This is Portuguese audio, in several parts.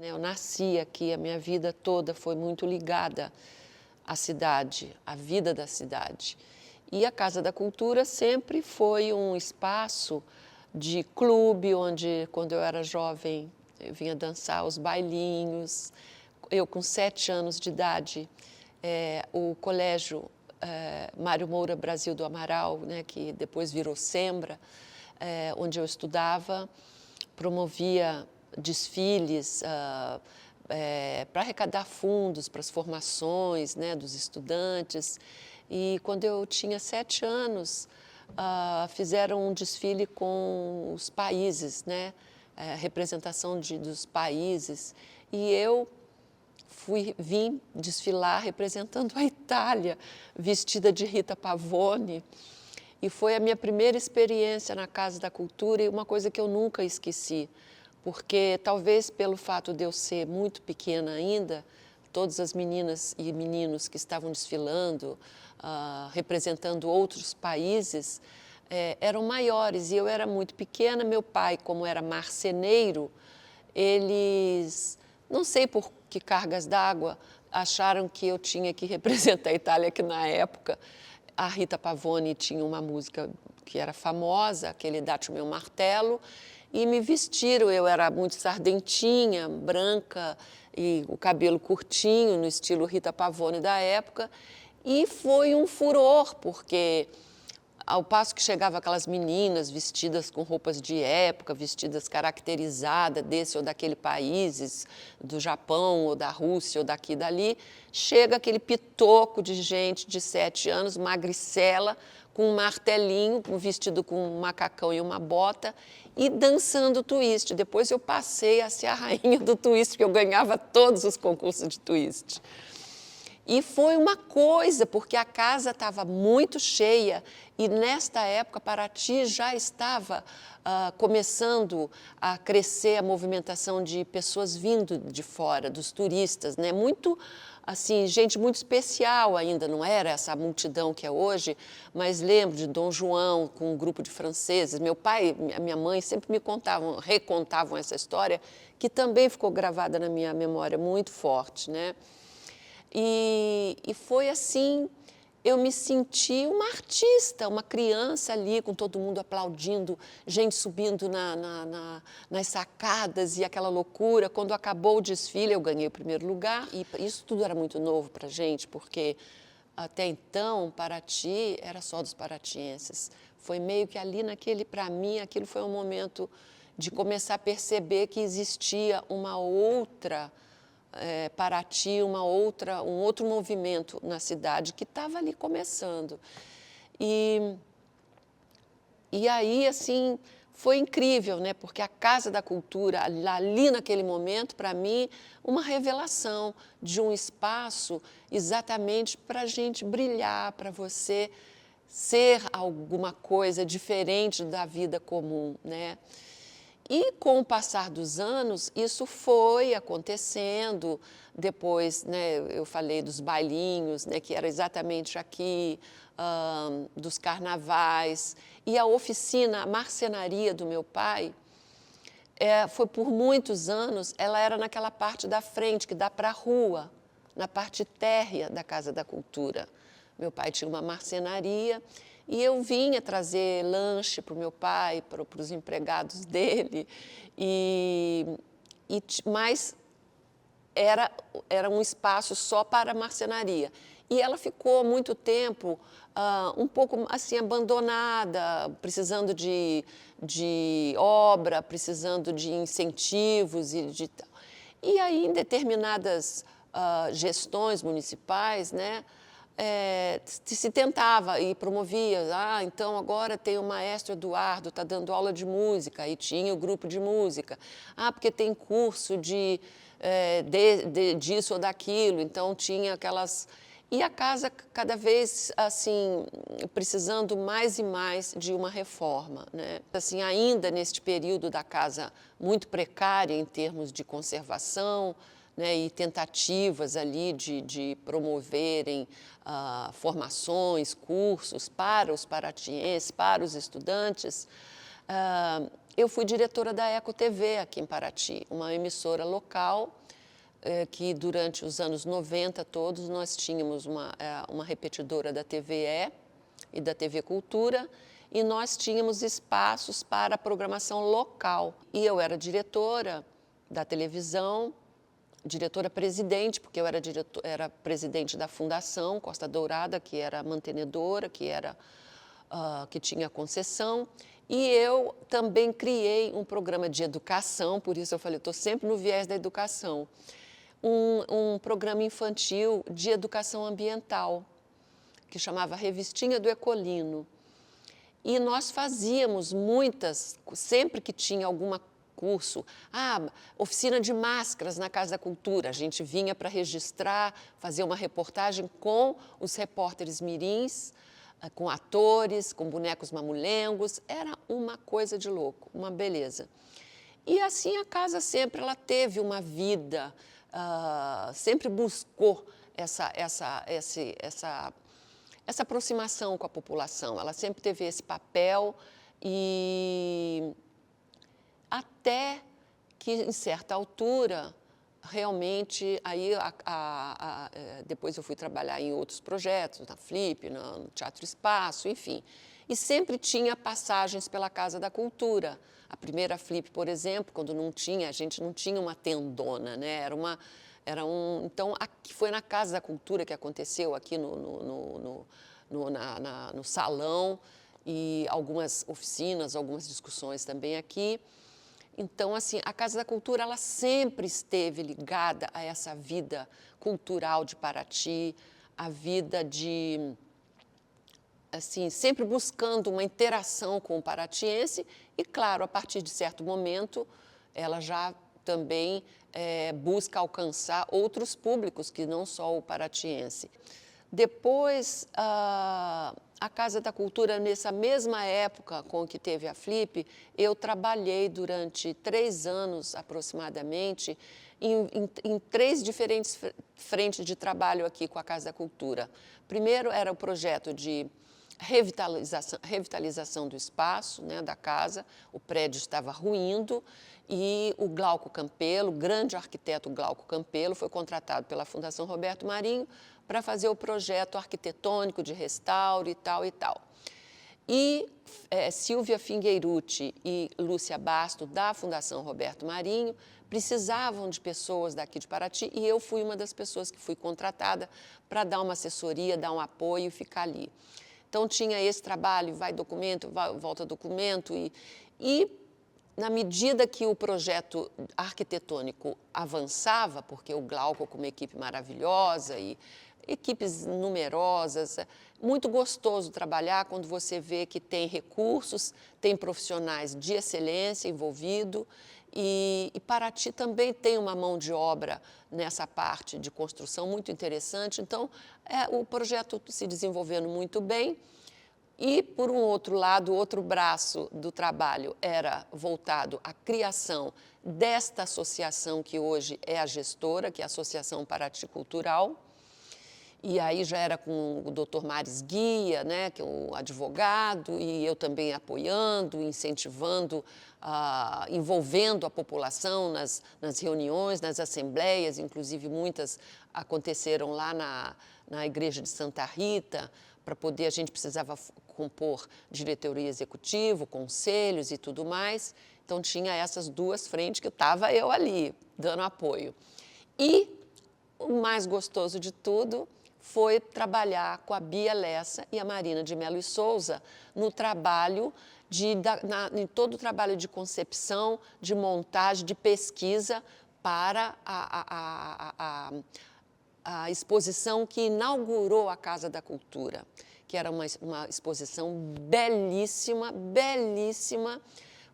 Eu nasci aqui, a minha vida toda foi muito ligada à cidade, à vida da cidade. E a Casa da Cultura sempre foi um espaço de clube, onde, quando eu era jovem, eu vinha dançar os bailinhos. Eu, com 7 anos de idade, o colégio Mário Moura Brasil do Amaral, né, que depois virou Sembra, onde eu estudava, promovia desfiles para arrecadar fundos para as formações, né, dos estudantes. E quando eu tinha 7 anos, fizeram um desfile com os países, né, representação dos países. E eu vim desfilar representando a Itália, vestida de Rita Pavone. E foi a minha primeira experiência na Casa da Cultura e uma coisa que eu nunca esqueci, porque talvez pelo fato de eu ser muito pequena ainda, todas as meninas e meninos que estavam desfilando, representando outros países, eram maiores e eu era muito pequena. Meu pai, como era marceneiro, eles, não sei por que cargas d'água, acharam que eu tinha que representar a Itália, que na época a Rita Pavone tinha uma música que era famosa, aquele Date o Meu Martelo, e me vestiram. Eu era muito sardentinha, branca, e o cabelo curtinho, no estilo Rita Pavone da época, e foi um furor, porque ao passo que chegavam aquelas meninas vestidas com roupas de época, vestidas caracterizadas desse ou daquele países, do Japão ou da Rússia ou daqui e dali, chega aquele pitoco de gente de 7 anos, magricela, com um martelinho, vestido com um macacão e uma bota, e dançando twist. Depois eu passei a ser a rainha do twist, porque eu ganhava todos os concursos de twist. E foi uma coisa, porque a casa estava muito cheia e, nesta época, Paraty já estava começando a crescer a movimentação de pessoas vindo de fora, dos turistas, né? Muito, assim, gente muito especial ainda, não era essa multidão que é hoje, mas lembro de Dom João com um grupo de franceses. Meu pai e minha mãe sempre me recontavam essa história, que também ficou gravada na minha memória muito forte, né? E foi assim, eu me senti uma artista, uma criança ali, com todo mundo aplaudindo, gente subindo nas sacadas e aquela loucura. Quando acabou o desfile, eu ganhei o primeiro lugar. E isso tudo era muito novo para a gente, porque até então, Paraty era só dos paratienses. Foi meio que ali para mim, aquilo foi um momento de começar a perceber que existia uma outra Paraty, um outro movimento na cidade que estava ali começando. E aí, assim, foi incrível, né? Porque a Casa da Cultura, ali naquele momento, para mim, uma revelação de um espaço exatamente para a gente brilhar, para você ser alguma coisa diferente da vida comum, né? E, com o passar dos anos, isso foi acontecendo. Depois, né, eu falei dos bailinhos, né, que era exatamente aqui, dos carnavais. E a oficina, a marcenaria do meu pai, foi por muitos anos, ela era naquela parte da frente, que dá para a rua, na parte térrea da Casa da Cultura. Meu pai tinha uma marcenaria e eu vinha trazer lanche para o meu pai, para os empregados dele, mas era um espaço só para marcenaria. E ela ficou muito tempo um pouco assim abandonada, precisando de obra, precisando de incentivos e aí, em determinadas gestões municipais, né, se tentava e promovia. Então agora tem o maestro Eduardo, está dando aula de música, e tinha o grupo de música. Porque tem curso disso ou daquilo, então tinha aquelas... E a casa cada vez, assim, precisando mais e mais de uma reforma, né? Assim, ainda neste período da casa muito precária em termos de conservação, né, e tentativas ali de promoverem formações, cursos para os paratienses, para os estudantes, eu fui diretora da Eco TV aqui em Paraty, uma emissora local que durante os anos 90 todos nós tínhamos uma repetidora da TVE e da TV Cultura, e nós tínhamos espaços para programação local. E eu era diretora da televisão, diretora-presidente, porque eu era presidente da Fundação Costa Dourada, que era mantenedora, que tinha concessão, e eu também criei um programa de educação, por isso eu falei, estou sempre no viés da educação, um programa infantil de educação ambiental, que chamava Revistinha do Ecolino. E nós fazíamos muitas, sempre que tinha alguma curso, oficina de máscaras na Casa da Cultura, a gente vinha para registrar, fazer uma reportagem com os repórteres mirins, com atores, com bonecos mamulengos, era uma coisa de louco, uma beleza. E assim a casa sempre ela teve uma vida, sempre buscou essa aproximação com a população, ela sempre teve esse papel e até que, em certa altura, realmente, aí depois eu fui trabalhar em outros projetos, na Flip, no Teatro Espaço, enfim. E sempre tinha passagens pela Casa da Cultura. A primeira Flip, por exemplo, quando a gente não tinha uma tendona, né? Então, foi na Casa da Cultura que aconteceu, aqui no salão, e algumas oficinas, algumas discussões também aqui. Então, assim, a Casa da Cultura ela sempre esteve ligada a essa vida cultural de Paraty, a vida de, assim, sempre buscando uma interação com o paratiense e, claro, a partir de certo momento, ela já também busca alcançar outros públicos que não só o paratiense. Depois, a Casa da Cultura, nessa mesma época com que teve a Flip, eu trabalhei durante 3 anos, aproximadamente, em 3 diferentes frentes de trabalho aqui com a Casa da Cultura. Primeiro era o projeto de revitalização do espaço, né, da casa, o prédio estava ruindo, e o Glauco Campelo, o grande arquiteto Glauco Campelo, foi contratado pela Fundação Roberto Marinho para fazer o projeto arquitetônico de restauro e tal e tal. E Silvia Fingueirucci e Lúcia Basto, da Fundação Roberto Marinho, precisavam de pessoas daqui de Paraty e eu fui uma das pessoas que fui contratada para dar uma assessoria, dar um apoio e ficar ali. Então, tinha esse trabalho, vai documento, volta documento, e na medida que o projeto arquitetônico avançava, porque o Glauco com uma equipe maravilhosa e equipes numerosas, muito gostoso trabalhar quando você vê que tem recursos, tem profissionais de excelência envolvido e Paraty também tem uma mão de obra nessa parte de construção muito interessante. Então, o projeto se desenvolvendo muito bem. E, por um outro lado, o outro braço do trabalho era voltado à criação desta associação que hoje é a gestora, que é a Associação Paraty Cultural. E aí já era com o Dr. Maris Guia, né, que é um advogado, e eu também apoiando, incentivando, envolvendo a população nas reuniões, nas assembleias, inclusive muitas aconteceram lá na Igreja de Santa Rita, para poder, a gente precisava compor diretoria executiva, conselhos e tudo mais. Então, tinha essas 2 frentes que estava eu ali, dando apoio. E o mais gostoso de tudo foi trabalhar com a Bia Lessa e a Marina de Mello e Souza no trabalho, em todo o trabalho de concepção, de montagem, de pesquisa para a exposição que inaugurou a Casa da Cultura, que era uma exposição belíssima, belíssima.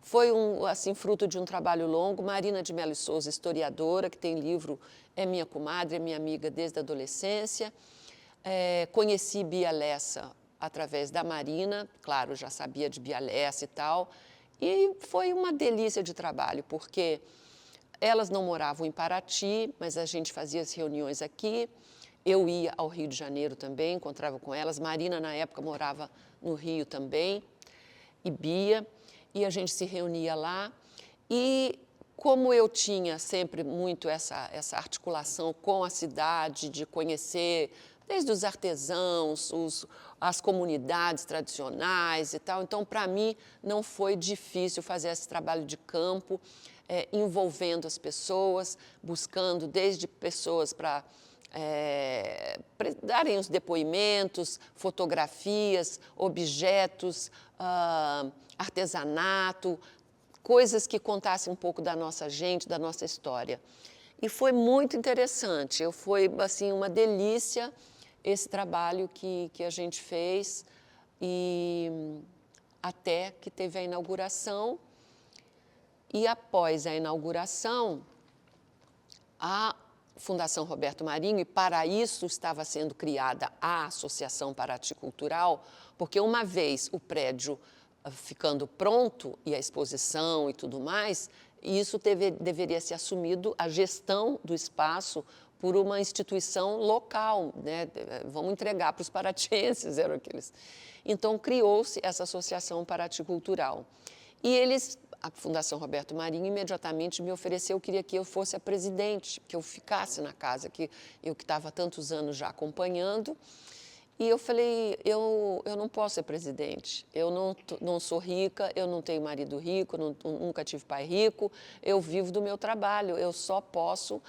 Foi assim, fruto de um trabalho longo. Marina de Mello e Souza, historiadora, que tem livro, é minha comadre, é minha amiga desde a adolescência. Conheci Bia Lessa através da Marina, claro, já sabia de Bia Lessa e tal, e foi uma delícia de trabalho, porque elas não moravam em Paraty, mas a gente fazia as reuniões aqui. Eu ia ao Rio de Janeiro também, encontrava com elas. Marina, na época, morava no Rio também, e Bia. e a gente se reunia lá. E como eu tinha sempre muito essa articulação com a cidade, de conhecer desde os artesãos, as comunidades tradicionais e tal, então, para mim, não foi difícil fazer esse trabalho de campo, envolvendo as pessoas, buscando desde pessoas para darem os depoimentos, fotografias, objetos, artesanato, coisas que contassem um pouco da nossa gente, da nossa história. E foi muito interessante, foi assim, uma delícia esse trabalho que a gente fez, e até que teve a inauguração. E após a inauguração, a Fundação Roberto Marinho, e para isso estava sendo criada a Associação Paraty Cultural, porque uma vez o prédio ficando pronto, e a exposição e tudo mais, isso deveria ser assumido, a gestão do espaço, por uma instituição local, né? Vamos entregar para os paratienses, eram aqueles. Então, criou-se essa Associação Paraty Cultural. E a Fundação Roberto Marinho imediatamente me ofereceu, queria que eu fosse a presidente, que eu ficasse na casa, que eu que estava há tantos anos já acompanhando. E eu falei, eu não posso ser presidente, eu não sou rica, eu não tenho marido rico, nunca tive pai rico, eu vivo do meu trabalho, eu só posso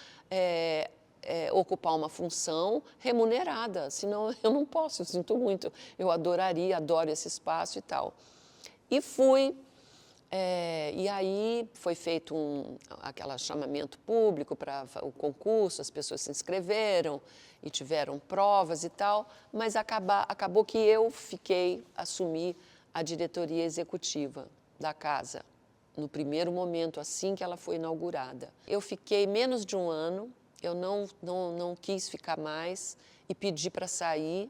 ocupar uma função remunerada, senão eu não posso, eu sinto muito, eu adoraria, adoro esse espaço e tal. E fui. E aí foi feito aquele chamamento público para o concurso, as pessoas se inscreveram e tiveram provas e tal, mas acabou que eu assumi a diretoria executiva da casa, no primeiro momento, assim que ela foi inaugurada. Eu fiquei menos de um ano, eu não quis ficar mais e pedi para sair,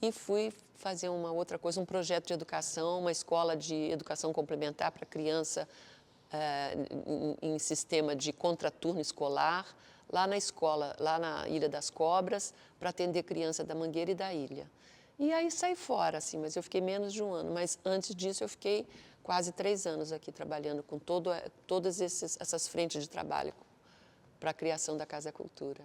e fui fazer uma outra coisa, um projeto de educação, uma escola de educação complementar para criança em sistema de contraturno escolar, lá na escola, lá na Ilha das Cobras, para atender criança da Mangueira e da ilha. E aí saí fora, assim, mas eu fiquei menos de um ano. Mas antes disso eu fiquei quase 3 anos aqui trabalhando com todas essas frentes de trabalho para a criação da Casa Cultura.